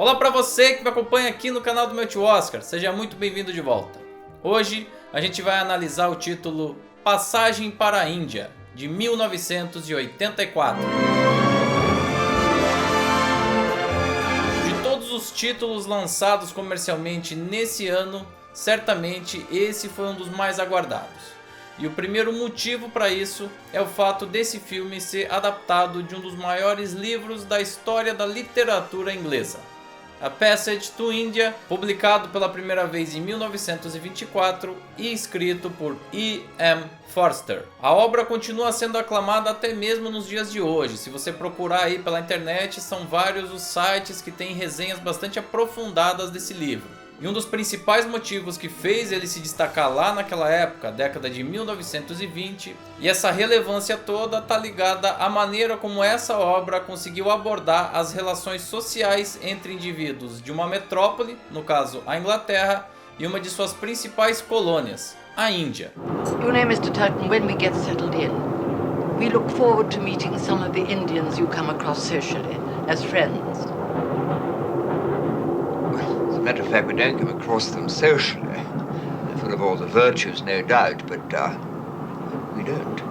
Olá para você que me acompanha aqui no canal do meu tio Oscar, seja muito bem-vindo de volta. Hoje a gente vai analisar o título Passagem para a Índia, de 1984. De todos os títulos lançados comercialmente nesse ano, certamente esse foi um dos mais aguardados. E o primeiro motivo para isso é o fato desse filme ser adaptado de um dos maiores livros da história da literatura inglesa, A Passage to India, publicado pela primeira vez em 1924 e escrito por E. M. Forster. A obra continua sendo aclamada até mesmo nos dias de hoje. Se você procurar aí pela internet, são vários os sites que têm resenhas bastante aprofundadas desse livro. E um dos principais motivos que fez ele se destacar lá naquela época, década de 1920, e essa relevância toda está ligada à maneira como essa obra conseguiu abordar as relações sociais entre indivíduos de uma metrópole, no caso a Inglaterra, e uma de suas principais colônias, a Índia. You know, Mr. Turton, when we get settled in, we look forward to meeting some of the Indians you come across socially, as friends. As a matter of fact, we don't come across them socially. They're full of all the virtues, no doubt, but we don't.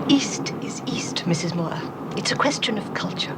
East is East, Mrs. Moore. It's a question of culture.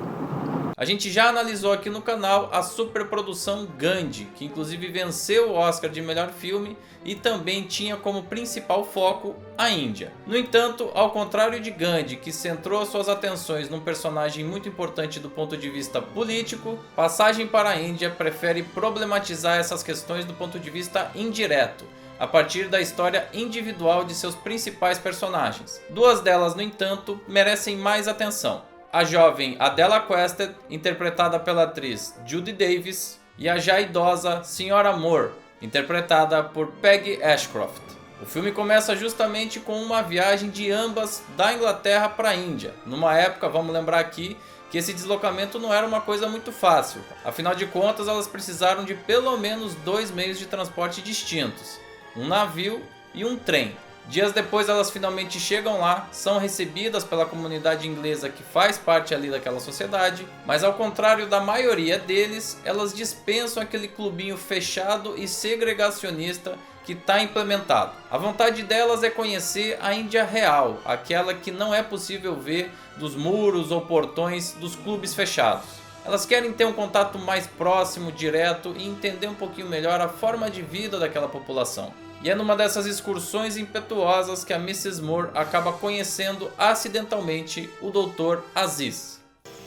A gente já analisou aqui no canal a superprodução Gandhi, que inclusive venceu o Oscar de melhor filme e também tinha como principal foco a Índia. No entanto, ao contrário de Gandhi, que centrou suas atenções num personagem muito importante do ponto de vista político, Passagem para a Índia prefere problematizar essas questões do ponto de vista indireto, a partir da história individual de seus principais personagens. Duas delas, no entanto, merecem mais atenção: a jovem Adela Quested, interpretada pela atriz Judy Davis, e a já idosa Sra. Moore, interpretada por Peggy Ashcroft. O filme começa justamente com uma viagem de ambas da Inglaterra para a Índia, numa época, vamos lembrar aqui, que esse deslocamento não era uma coisa muito fácil. Afinal de contas, elas precisaram de pelo menos 2 meios de transporte distintos: um navio e um trem. Dias depois elas finalmente chegam lá, são recebidas pela comunidade inglesa que faz parte ali daquela sociedade, mas ao contrário da maioria deles, elas dispensam aquele clubinho fechado e segregacionista que está implementado. A vontade delas é conhecer a Índia real, aquela que não é possível ver dos muros ou portões dos clubes fechados. Elas querem ter um contato mais próximo, direto e entender um pouquinho melhor a forma de vida daquela população. E é numa dessas excursões impetuosas que a Mrs. Moore acaba conhecendo acidentalmente o Dr. Aziz.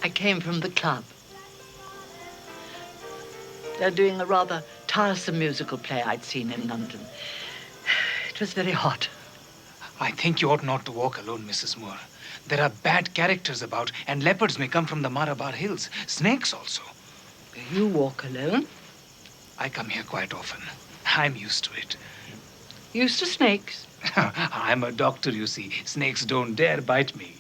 I came from the club. They're doing a rather tiresome musical play I'd seen in London. It was very hot. I think you ought not to walk alone, Mrs. Moore. There are bad characters about, and leopards may come from the Malabar Hills. Snakes also. You walk alone? I come here quite often. I'm used to it. Used to snakes? I'm a doctor, you see. Snakes don't dare bite me.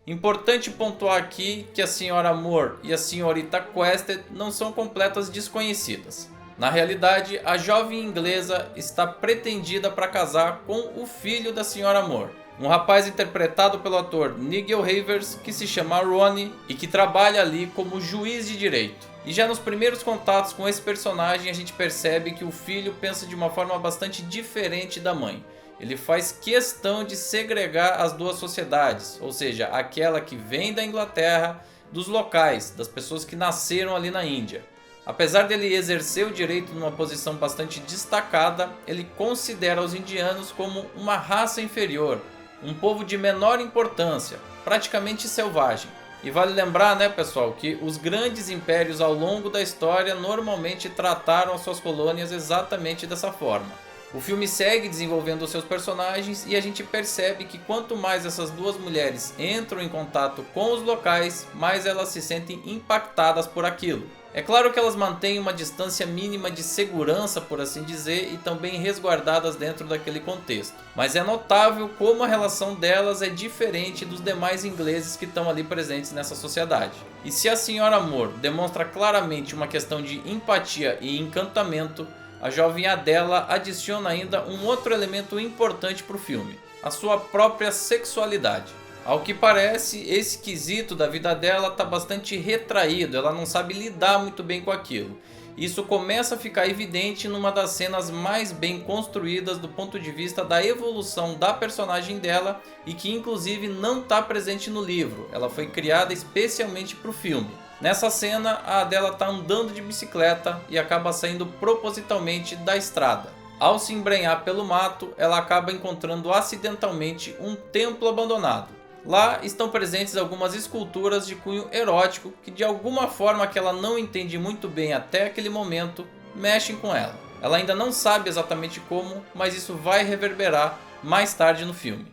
Importante pontuar aqui que a Sra. Moore e a Srta. Quested não são completas desconhecidas. Na realidade, a jovem inglesa está pretendida para casar com o filho da Sra. Moore, um rapaz interpretado pelo ator Nigel Havers, que se chama Ronnie e que trabalha ali como juiz de direito. E já nos primeiros contatos com esse personagem a gente percebe que o filho pensa de uma forma bastante diferente da mãe. Ele faz questão de segregar as duas sociedades, ou seja, aquela que vem da Inglaterra, dos locais, das pessoas que nasceram ali na Índia. Apesar dele exercer o direito numa posição bastante destacada, ele considera os indianos como uma raça inferior, um povo de menor importância, praticamente selvagem. E vale lembrar, né, pessoal, que os grandes impérios ao longo da história normalmente trataram as suas colônias exatamente dessa forma. O filme segue desenvolvendo os seus personagens e a gente percebe que quanto mais essas duas mulheres entram em contato com os locais, mais elas se sentem impactadas por aquilo. É claro que elas mantêm uma distância mínima de segurança, por assim dizer, e estão bem resguardadas dentro daquele contexto. Mas é notável como a relação delas é diferente dos demais ingleses que estão ali presentes nessa sociedade. E se a Sra. Moore demonstra claramente uma questão de empatia e encantamento, a jovem Adela adiciona ainda um outro elemento importante para o filme: a sua própria sexualidade. Ao que parece, esse quesito da vida dela está bastante retraído, ela não sabe lidar muito bem com aquilo. Isso começa a ficar evidente numa das cenas mais bem construídas do ponto de vista da evolução da personagem dela e que inclusive não está presente no livro, ela foi criada especialmente para o filme. Nessa cena, a Adela está andando de bicicleta e acaba saindo propositalmente da estrada. Ao se embrenhar pelo mato, ela acaba encontrando acidentalmente um templo abandonado. Lá estão presentes algumas esculturas de cunho erótico que de alguma forma que ela não entende muito bem até aquele momento, mexem com ela. Ela ainda não sabe exatamente como, mas isso vai reverberar mais tarde no filme.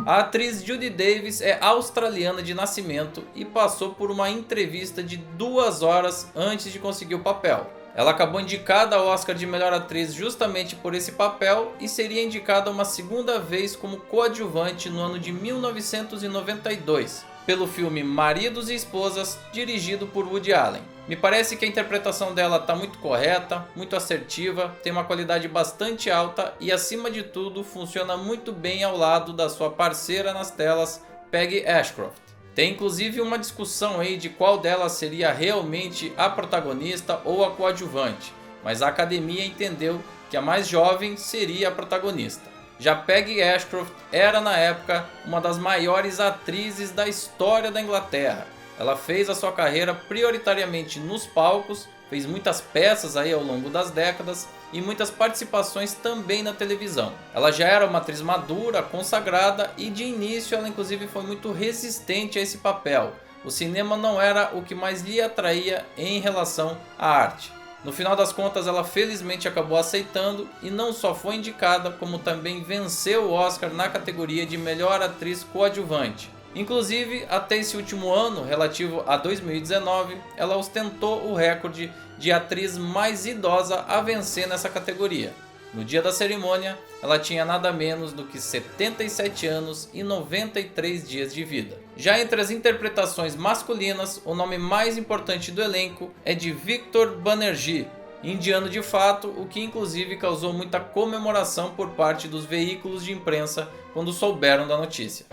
A atriz Judy Davis é australiana de nascimento e passou por uma entrevista de 2 horas antes de conseguir o papel. Ela acabou indicada ao Oscar de melhor atriz justamente por esse papel e seria indicada uma segunda vez como coadjuvante no ano de 1992, pelo filme Maridos e Esposas, dirigido por Woody Allen. Me parece que a interpretação dela está muito correta, muito assertiva, tem uma qualidade bastante alta e acima de tudo funciona muito bem ao lado da sua parceira nas telas, Peggy Ashcroft. Tem inclusive uma discussão aí de qual delas seria realmente a protagonista ou a coadjuvante, mas a academia entendeu que a mais jovem seria a protagonista. Já Peggy Ashcroft era na época uma das maiores atrizes da história da Inglaterra. Ela fez a sua carreira prioritariamente nos palcos, fez muitas peças aí ao longo das décadas e muitas participações também na televisão. Ela já era uma atriz madura, consagrada e de início ela inclusive foi muito resistente a esse papel. O cinema não era o que mais lhe atraía em relação à arte. No final das contas ela felizmente acabou aceitando e não só foi indicada como também venceu o Oscar na categoria de melhor atriz coadjuvante. Inclusive, até esse último ano, relativo a 2019, ela ostentou o recorde de atriz mais idosa a vencer nessa categoria. No dia da cerimônia, ela tinha nada menos do que 77 anos e 93 dias de vida. Já entre as interpretações masculinas, o nome mais importante do elenco é de Victor Banerjee, indiano de fato, o que inclusive causou muita comemoração por parte dos veículos de imprensa quando souberam da notícia.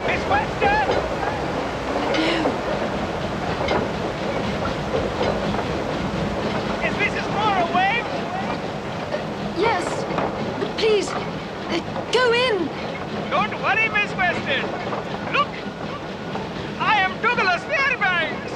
Yes, but please, go in. Don't worry, Miss Weston. Look, I am Douglas Fairbanks.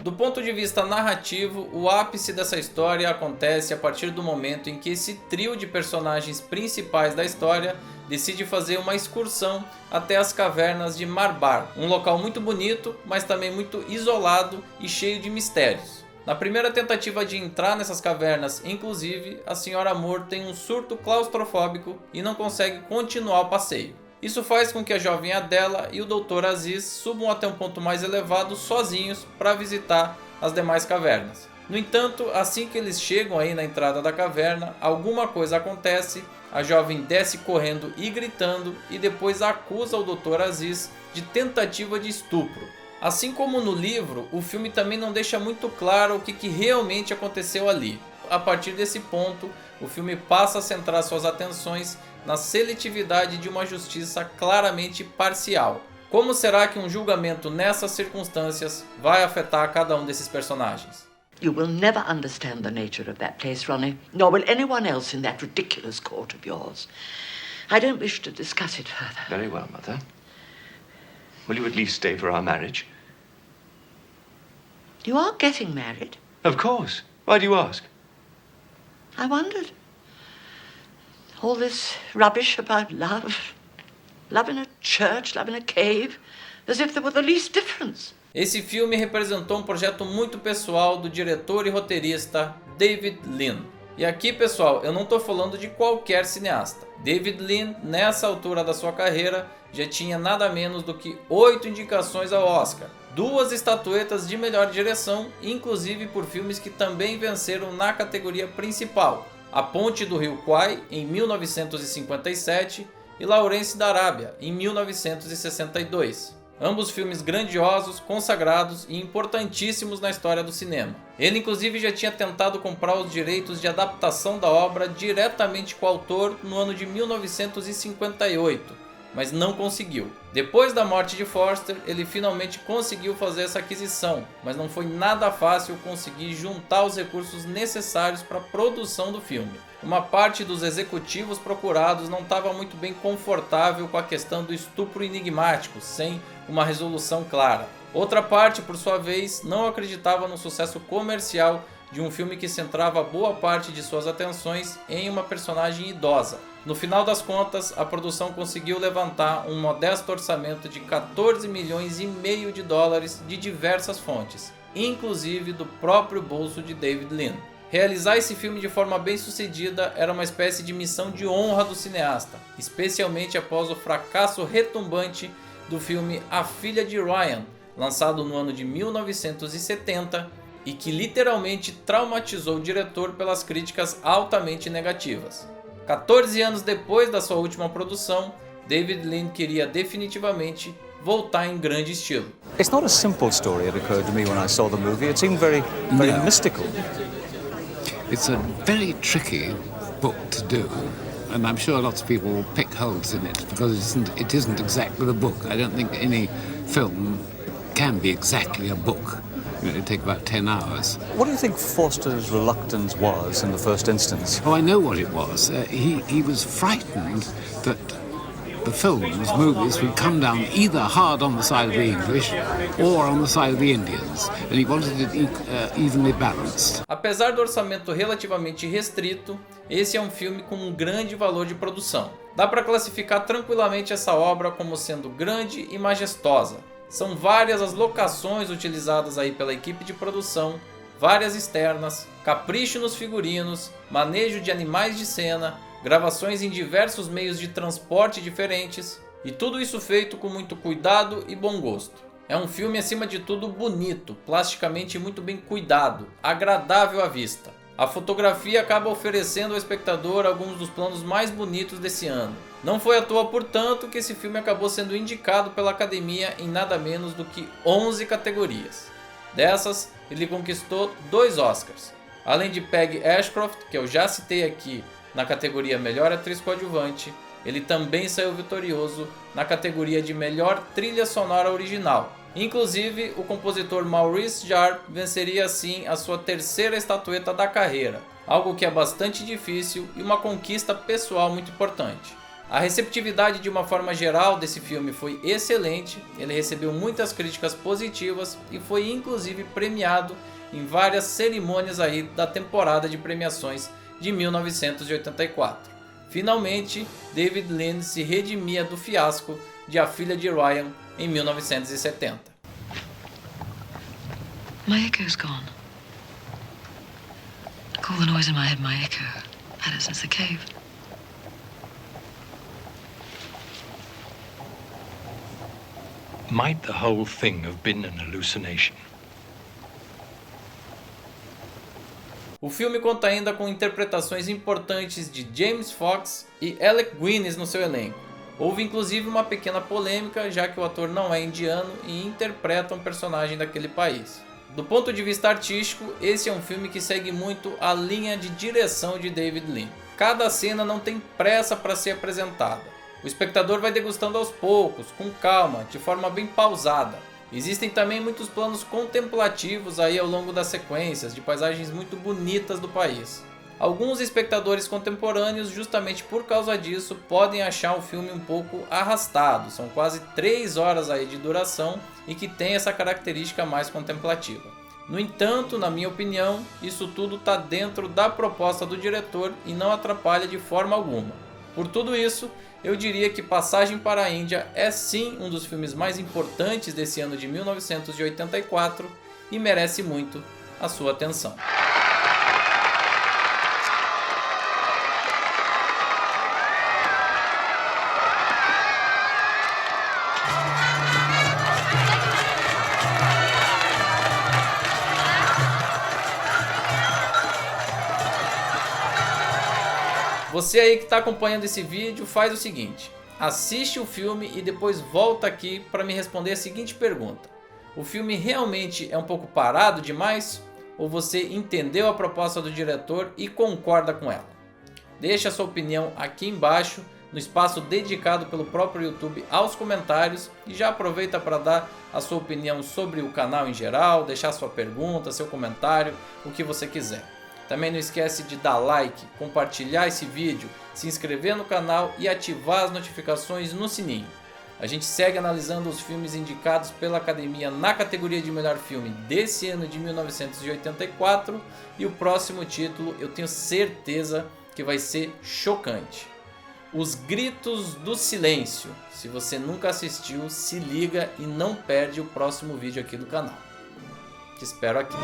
Do ponto de vista narrativo, o ápice dessa história acontece a partir do momento em que esse trio de personagens principais da história decide fazer uma excursão até as cavernas de Marbar, um local muito bonito, mas também muito isolado e cheio de mistérios. Na primeira tentativa de entrar nessas cavernas, inclusive, a Sra. Moore tem um surto claustrofóbico e não consegue continuar o passeio. Isso faz com que a jovem Adela e o Dr. Aziz subam até um ponto mais elevado sozinhos para visitar as demais cavernas. No entanto, assim que eles chegam aí na entrada da caverna, alguma coisa acontece, a jovem desce correndo e gritando e depois acusa o Dr. Aziz de tentativa de estupro. Assim como no livro, o filme também não deixa muito claro o que realmente aconteceu ali. A partir desse ponto, o filme passa a centrar suas atenções na seletividade de uma justiça claramente parcial. Como será que um julgamento nessas circunstâncias vai afetar cada um desses personagens? You will never understand the nature of that place, Ronnie, nor will anyone else in that ridiculous court of yours. I don't wish to discuss it further. Very well, Mother. Will you at least stay for our marriage? You are getting married? Of course. Why do you ask? I wondered. All this rubbish about love. Love in a church, love in a cave. As if there were the least difference. Esse filme representou um projeto muito pessoal do diretor e roteirista David Lean. E aqui, pessoal, eu não estou falando de qualquer cineasta. David Lean, nessa altura da sua carreira, já tinha nada menos do que 8 indicações ao Oscar, 2 estatuetas de melhor direção, inclusive por filmes que também venceram na categoria principal: A Ponte do Rio Kwai, em 1957, e Lawrence da Arábia, em 1962. Ambos filmes grandiosos, consagrados e importantíssimos na história do cinema. Ele inclusive já tinha tentado comprar os direitos de adaptação da obra diretamente com o autor no ano de 1958, mas não conseguiu. Depois da morte de Forster, ele finalmente conseguiu fazer essa aquisição, mas não foi nada fácil conseguir juntar os recursos necessários para a produção do filme. Uma parte dos executivos procurados não estava muito bem confortável com a questão do estupro enigmático, sem uma resolução clara. Outra parte, por sua vez, não acreditava no sucesso comercial de um filme que centrava boa parte de suas atenções em uma personagem idosa. No final das contas, a produção conseguiu levantar um modesto orçamento de 14 milhões e meio de dólares de diversas fontes, inclusive do próprio bolso de David Lean. Realizar esse filme de forma bem sucedida era uma espécie de missão de honra do cineasta, especialmente após o fracasso retumbante do filme A Filha de Ryan, lançado no ano de 1970, e que literalmente traumatizou o diretor pelas críticas altamente negativas. 14 anos depois da sua última produção, David Lean queria definitivamente voltar em grande estilo. It's not a simple story, it occurred to me when I saw the movie. It seemed very mystical. It's a very tricky book to do, and I'm sure lots of people will pick holes in it because it isn't exactly the book. I don't think any film can be exactly a book. It'd take about 10 hours. What do you think Forster's reluctance was in the first instance? Oh, I know what it was. He was frightened that the movies would come down either hard on the side of the English or on the side of the Indians, and he wanted it evenly balanced. Apesar do orçamento relativamente restrito, esse é um filme com um grande valor de produção. Dá para classificar tranquilamente essa obra como sendo grande e majestosa. São várias as locações utilizadas aí pela equipe de produção, várias externas, capricho nos figurinos, manejo de animais de cena, gravações em diversos meios de transporte diferentes, e tudo isso feito com muito cuidado e bom gosto. É um filme acima de tudo bonito, plasticamente muito bem cuidado, agradável à vista. A fotografia acaba oferecendo ao espectador alguns dos planos mais bonitos desse ano. Não foi à toa, portanto, que esse filme acabou sendo indicado pela Academia em nada menos do que 11 categorias. Dessas, ele conquistou 2 Oscars. Além de Peggy Ashcroft, que eu já citei aqui na categoria Melhor Atriz Coadjuvante, ele também saiu vitorioso na categoria de Melhor Trilha Sonora Original. Inclusive, o compositor Maurice Jarre venceria assim a sua 3ª estatueta da carreira, algo que é bastante difícil e uma conquista pessoal muito importante. A receptividade de uma forma geral desse filme foi excelente, ele recebeu muitas críticas positivas e foi inclusive premiado em várias cerimônias aí da temporada de premiações de 1984. Finalmente, David Lean se redimia do fiasco de A Filha de Ryan em 1970. My echo's gone. All the noise in my head, my echo. Had it since the cave. Might the whole thing have been an hallucination? O filme conta ainda com interpretações importantes de James Fox e Alec Guinness no seu elenco. Houve inclusive uma pequena polêmica, já que o ator não é indiano e interpreta um personagem daquele país. Do ponto de vista artístico, esse é um filme que segue muito a linha de direção de David Lean. Cada cena não tem pressa para ser apresentada. O espectador vai degustando aos poucos, com calma, de forma bem pausada. Existem também muitos planos contemplativos aí ao longo das sequências, de paisagens muito bonitas do país. Alguns espectadores contemporâneos, justamente por causa disso, podem achar o filme um pouco arrastado. São quase 3 horas aí de duração e que tem essa característica mais contemplativa. No entanto, na minha opinião, isso tudo está dentro da proposta do diretor e não atrapalha de forma alguma. Por tudo isso, eu diria que Passagem para a Índia é sim um dos filmes mais importantes desse ano de 1984 e merece muito a sua atenção. Você aí que está acompanhando esse vídeo, faz o seguinte: assiste o filme e depois volta aqui para me responder a seguinte pergunta: o filme realmente é um pouco parado demais? Ou você entendeu a proposta do diretor e concorda com ela? Deixe a sua opinião aqui embaixo, no espaço dedicado pelo próprio YouTube aos comentários, e já aproveita para dar a sua opinião sobre o canal em geral, deixar sua pergunta, seu comentário, o que você quiser. Também não esquece de dar like, compartilhar esse vídeo, se inscrever no canal e ativar as notificações no sininho. A gente segue analisando os filmes indicados pela Academia na categoria de melhor filme desse ano de 1984, e o próximo título eu tenho certeza que vai ser chocante: Os Gritos do Silêncio. Se você nunca assistiu, se liga e não perde o próximo vídeo aqui do canal. Te espero aqui.